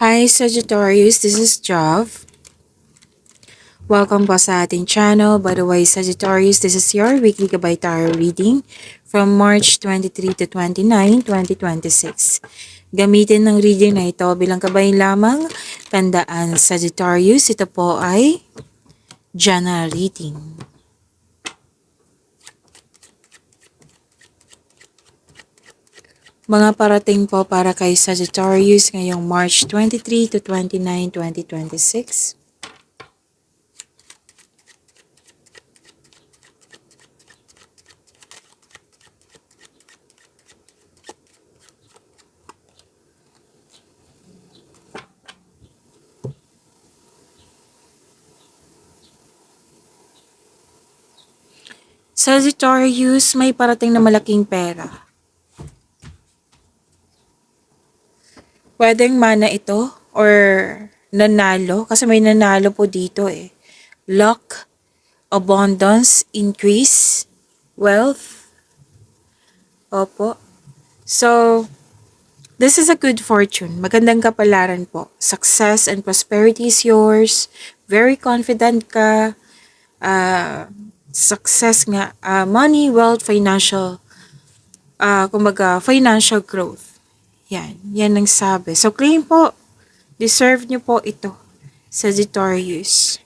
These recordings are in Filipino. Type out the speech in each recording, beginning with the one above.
Hi Sagittarius, this is Jav. Welcome po sa ating channel. By the way, Sagittarius, this is your weekly Gabay Tarot reading from March 23 to 29, 2026. Gamitin ng reading na ito bilang gabay lamang. Tandaan, Sagittarius, ito po ay general reading. Mga parating po para kay Sagittarius ngayong March 23 to 29, 2026. Sagittarius, may parating na malaking pera. Pwedeng mana ito or nanalo kasi may nanalo po dito eh. Luck, abundance, increase, wealth. Opo. So, this is a good fortune. Magandang kapalaran po. Success and prosperity is yours. Very confident ka. Success nga. Money, wealth, financial. Kumbaga, financial growth. Yan. Yan ang sabi. So, claim po. Deserve nyo po ito. Sagittarius.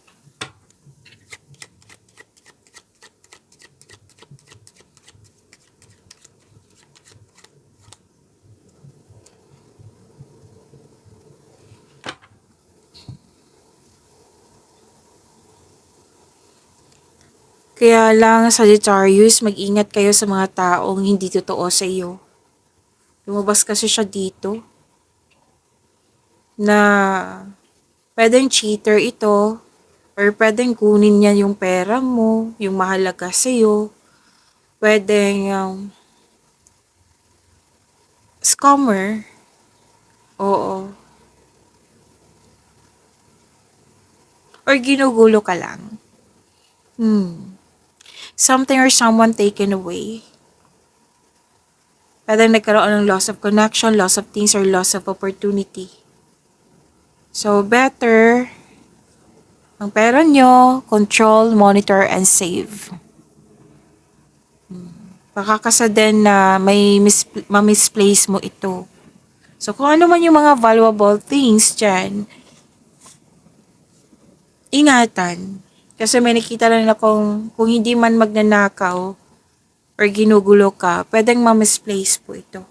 Kaya lang, Sagittarius, mag-ingat kayo sa mga taong hindi totoo sa iyo. Lumabas kasi siya dito na pwedeng cheater ito or pwedeng kunin niya yung pera mo, yung mahalaga sa iyo. Pwedeng scammer. Oo. Or ginugulo ka lang. Something or someone taken away. Pwedeng nagkaroon ng loss of connection, loss of things, or loss of opportunity. So, better ang pera nyo, control, monitor, and save. Baka kasi din na may ma-misplace mo ito. So, kung ano man yung mga valuable things dyan, ingatan. Kasi may nakita lang na kung hindi man magnanakaw or ginugulo ka, pwedeng ma-misplace po ito.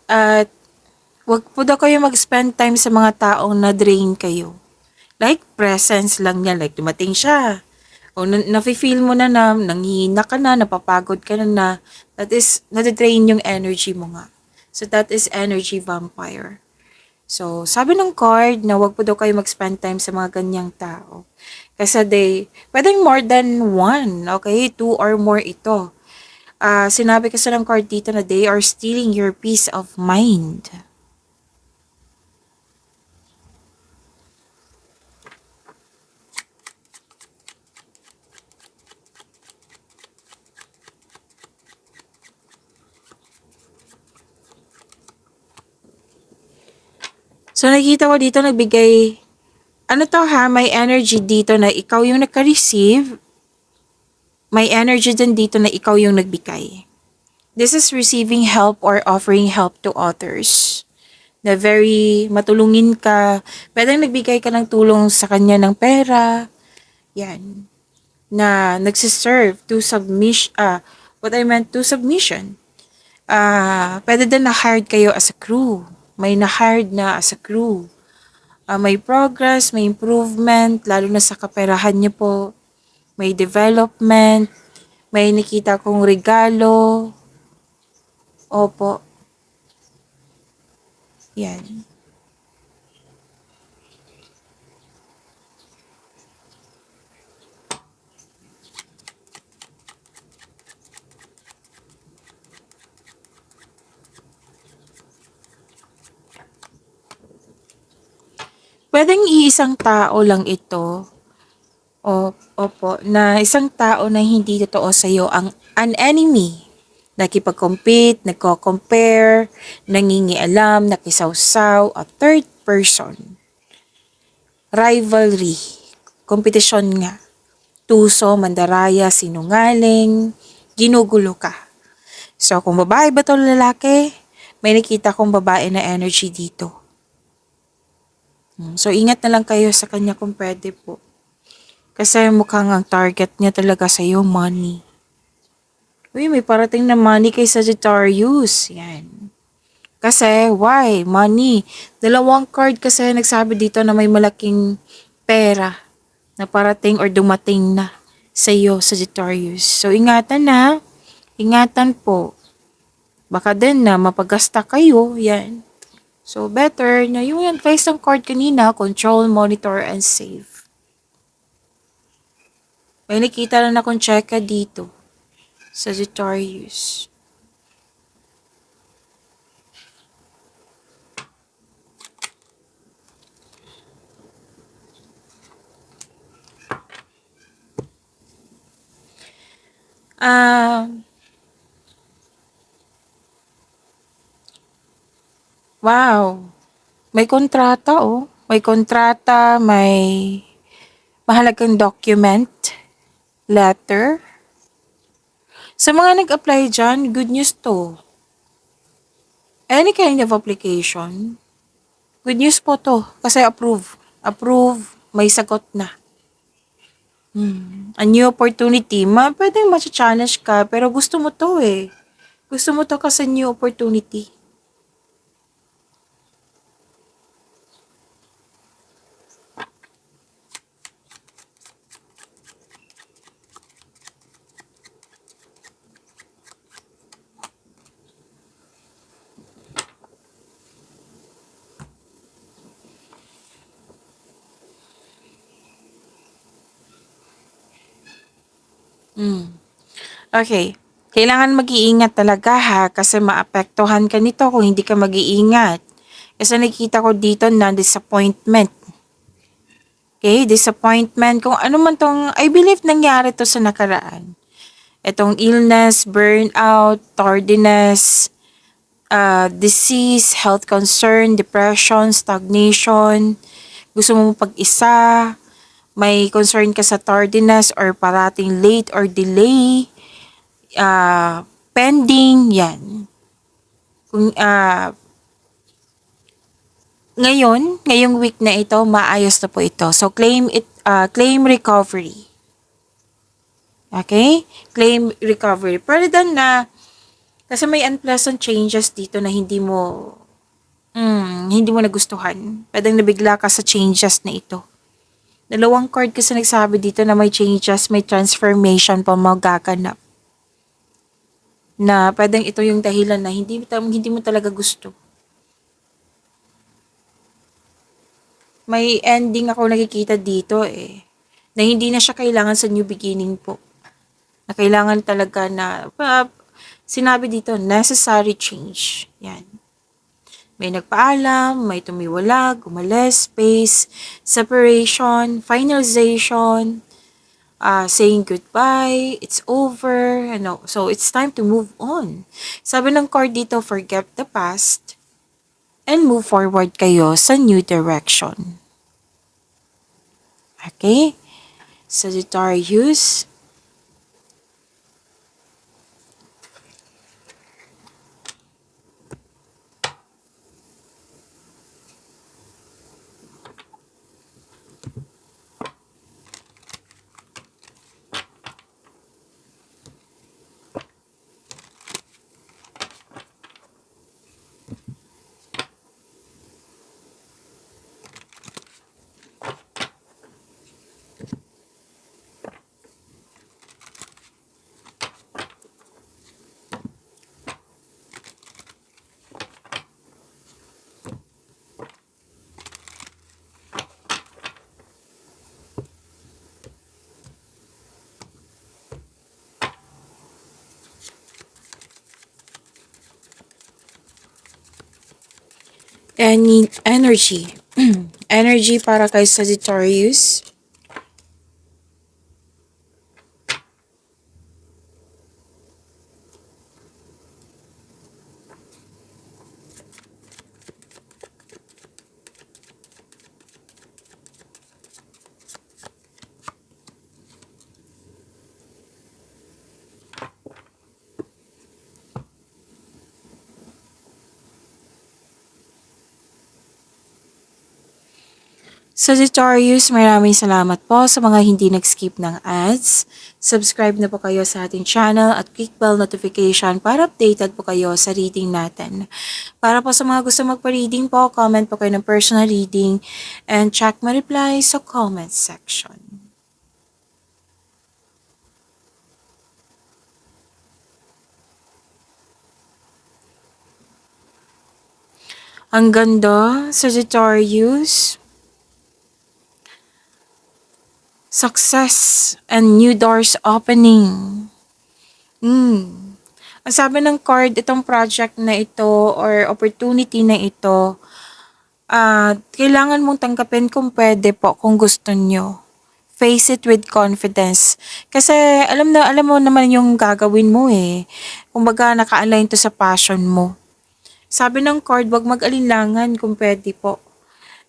At wag po daw kayo mag-spend time sa mga taong na-drain kayo. Like, presence lang niya. Like, dumating siya. O, nafe-feel mo na nanghihina ka na, napapagod ka na, that is, nade-drain yung energy mo nga. So, that is energy vampire. So, sabi ng card na wag po daw kayo mag-spend time sa mga ganyang tao. Kasi pwedeng more than one, okay? Two or more ito. Sinabi kasi ng card dito na they are stealing your peace of mind. So, nakikita ko dito nagbigay, may energy dito na ikaw yung nagka-receive, may energy din dito na ikaw yung nagbigay. This is receiving help or offering help to others. Na very matulungin ka, pwedeng nagbigay ka ng tulong sa kanya ng pera, yan, na nagsiserve to submission. Pwede din na-hired kayo as a crew. May na-hired na as a crew. May progress, may improvement, lalo na sa kaperahan niyo po. May development, may nakita kong regalo. Opo. Yan. Pwedeng iisang tao lang ito Opo, na isang tao na hindi totoo sa'yo ang an enemy. Nakipag-compete, nagko-compare, nangingialam, nakisawsaw, a third person. Rivalry, kompetisyon nga. Tuso, mandaraya, sinungaling, ginugulo ka. So, kung babae ba to lalaki, may nakita kong babae na energy dito. So, ingat na lang kayo sa kanya kung pwede po. Kasi mukhang ang target niya talaga sa'yo, money. Uy, may parating na money kay Sagittarius. Yan. Kasi, why? Money. Dalawang card kasi nagsabi dito na may malaking pera na parating or dumating na sa'yo, Sagittarius. So, ingatan na. Ingatan po. Baka din na mapagasta kayo. Yan. So, better na yung advice ng card kanina, control, monitor, and save. May nakita na akong checka dito. Sagittarius. Ah, wow. May kontrata oh. May kontrata, may mahalagang document, letter. Sa mga nag-apply dyan, good news to. Any kind of application, good news po to. Kasi approve. Approve, may sagot na. A new opportunity. Pwedeng ma-challenge ka, pero gusto mo to eh. Gusto mo to kasi new opportunity. Okay. Kailangan mag-iingat talaga ha kasi maapektuhan ka nito kung hindi ka mag-iingat. Kasi nakikita ko dito na disappointment. Okay, disappointment. Kung ano man tong, I believe nangyari to sa nakaraan. Itong illness, burnout, tardiness, disease, health concern, depression, stagnation, gusto mo pag-isa, may concern ka sa tardiness or parating late or delay, pending, yan. Kung, ngayong week na ito, maayos na po ito. So, claim recovery. Okay? Claim recovery. Pero dan na, kasi may unpleasant changes dito na hindi mo nagustuhan. Pwedeng nabigla ka sa changes na ito. Dalawang card kasi nagsabi dito na may changes, may transformation pa magaganap. Na pwedeng ito yung dahilan na hindi mo talaga gusto. May ending ako nakikita dito eh. Na hindi na siya kailangan sa new beginning po. Na kailangan talaga na, sinabi dito, necessary change. Yan. May nagpaalam, may tumiwalag, umalis, space, separation, finalization, saying goodbye, it's over, so it's time to move on. Sabi ng card dito, forget the past, and move forward kayo sa new direction. Okay? Sagittarius. Energy. Energy para kay Sagittarius. Sagittarius, maraming salamat po sa mga hindi nag-skip ng ads. Subscribe na po kayo sa ating channel at click bell notification para updated po kayo sa reading natin. Para po sa mga gusto magpa-reading po, comment po kayo ng personal reading and check my reply sa comment section. Ang ganda, Sagittarius. Success and new doors opening. Ang sabi ng card, itong project na ito or opportunity na ito, kailangan mong tanggapin kung pwede po, kung gusto nyo. Face it with confidence. Kasi alam mo naman yung gagawin mo eh. Kumbaga naka-align to sa passion mo. Sabi ng card, wag mag-alinlangan kung pwede po.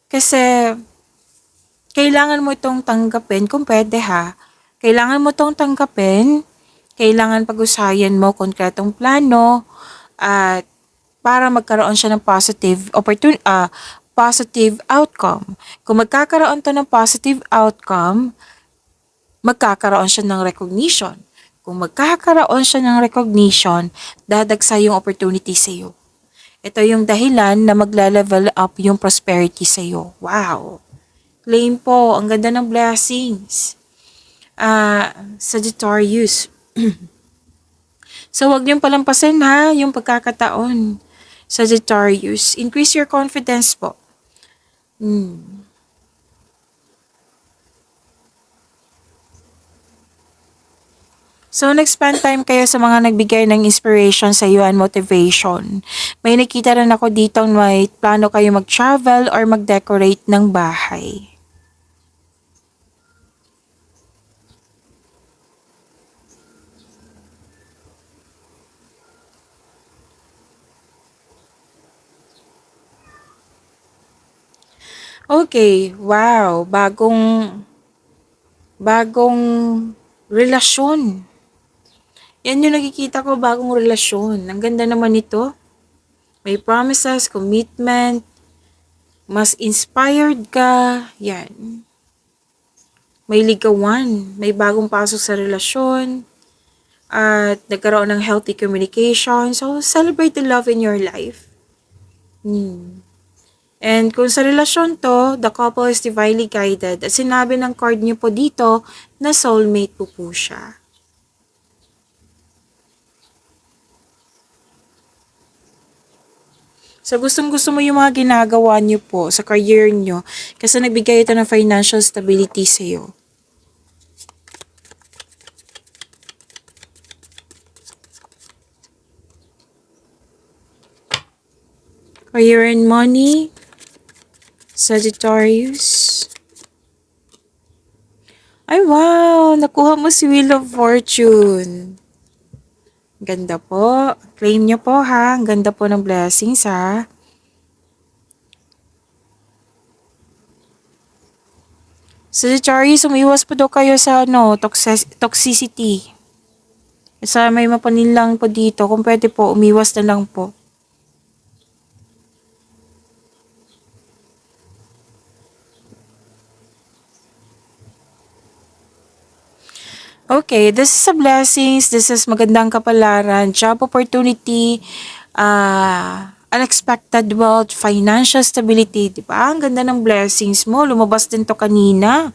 Kasi kailangan mo itong tanggapin kung pwede ha. Kailangan mo itong tanggapin. Kailangan pag-usayan mo konkretong plano at para magkaroon siya ng positive outcome. Kung magkakaroon to ng positive outcome, magkakaroon siya ng recognition. Kung magkakaroon siya ng recognition, dadagsa yung opportunity sa iyo. Ito yung dahilan na magla-level up yung prosperity sa iyo. Wow! Claim po, ang ganda ng blessings. Sagittarius. So, wag niyong palampasin ha, yung pagkakataon. Sagittarius, increase your confidence po. So, nag-spend time kayo sa mga nagbigay ng inspiration sa iyo and motivation. May nakita rin ako dito may plano kayo mag-travel or mag-decorate ng bahay. Okay, wow, bagong relasyon. Yan yung nakikita ko, bagong relasyon. Ang ganda naman nito. May promises, commitment, mas inspired ka, yan. May ligawan, may bagong pasok sa relasyon, at nagkaroon ng healthy communication. So, celebrate the love in your life. And kung sa relasyon to, the couple is divinely guided. At sinabi ng card niyo po dito na soulmate po siya. So, gustong-gusto mo yung mga ginagawa niyo po sa career niyo kasi nagbigay ito ng financial stability sa iyo. Career and money, Sagittarius. Ay, wow! Nakuha mo si Wheel of Fortune. Ganda po. Claim nyo po ha. Ang ganda po ng blessings ha. Sagittarius, umiwas po daw kayo sa toxicity. Sa may mapanilang po dito, kung pwede po, umiwas na lang po. Okay, this is a blessings. This is magandang kapalaran, job opportunity, unexpected wealth, financial stability, di ba? Ang ganda ng blessings mo. Lumabas din to kanina.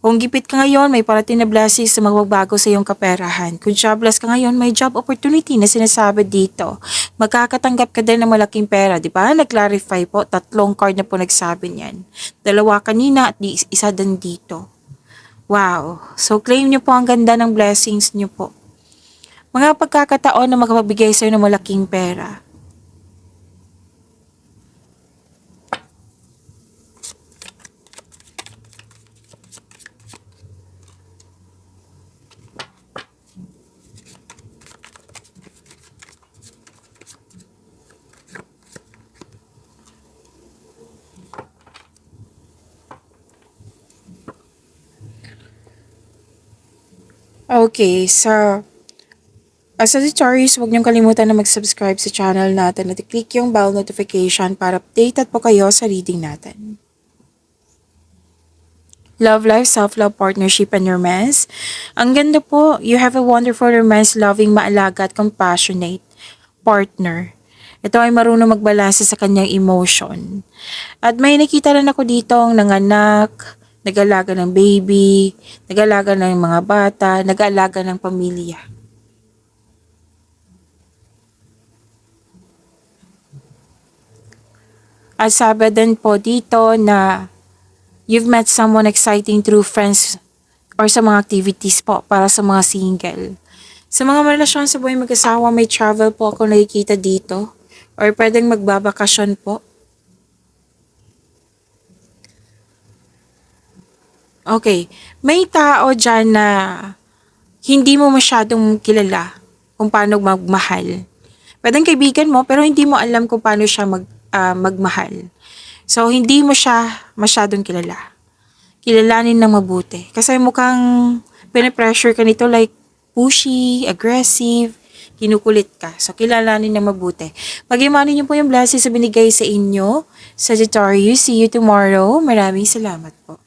Kung gipit ka ngayon, may parating na blessings na magbabago sa iyong kaperahan. Kung jobless ka ngayon, may job opportunity na sinasabi dito. Magkakatanggap ka din ng malaking pera, di ba? Nag-clarify po, 3 card na po nagsabi niyan. 2 kanina at isa din dito. Wow. So, claim nyo po ang ganda ng blessings nyo po. Mga pagkakataon na makapabigay sa'yo ng malaking pera. Okay, so Sagittarius, huwag niyong kalimutan na mag-subscribe sa channel natin at i-click yung bell notification para updated po kayo sa reading natin. Love life, self-love, partnership, and romance. Ang ganda po, you have a wonderful romance, loving, maalaga at compassionate partner. Ito ay marunong magbalanse sa kanyang emotion. At may nakita rin ako dito ang nanganak, nag-alaga ng baby, nag-alaga ng mga bata, nag-alaga ng pamilya. At sabi din po dito na you've met someone exciting through friends or sa mga activities po para sa mga single. Sa mga relasyon sa buhay mag-asawa, may travel po ako nakikita dito or pwedeng magbabakasyon po. Okay, may tao dyan na hindi mo masyadong kilala kung paano magmahal. Pwedeng kaibigan mo pero hindi mo alam kung paano siya magmahal. So, hindi mo siya masyadong kilala. Kilalanin ng mabuti. Kasi mukhang pinipressure ka nito like pushy, aggressive, kinukulit ka. So, kilalanin ng mabuti. Pag-imanin niyo po yung blessings sa binigay sa inyo, Sagittarius. See you tomorrow. Maraming salamat po.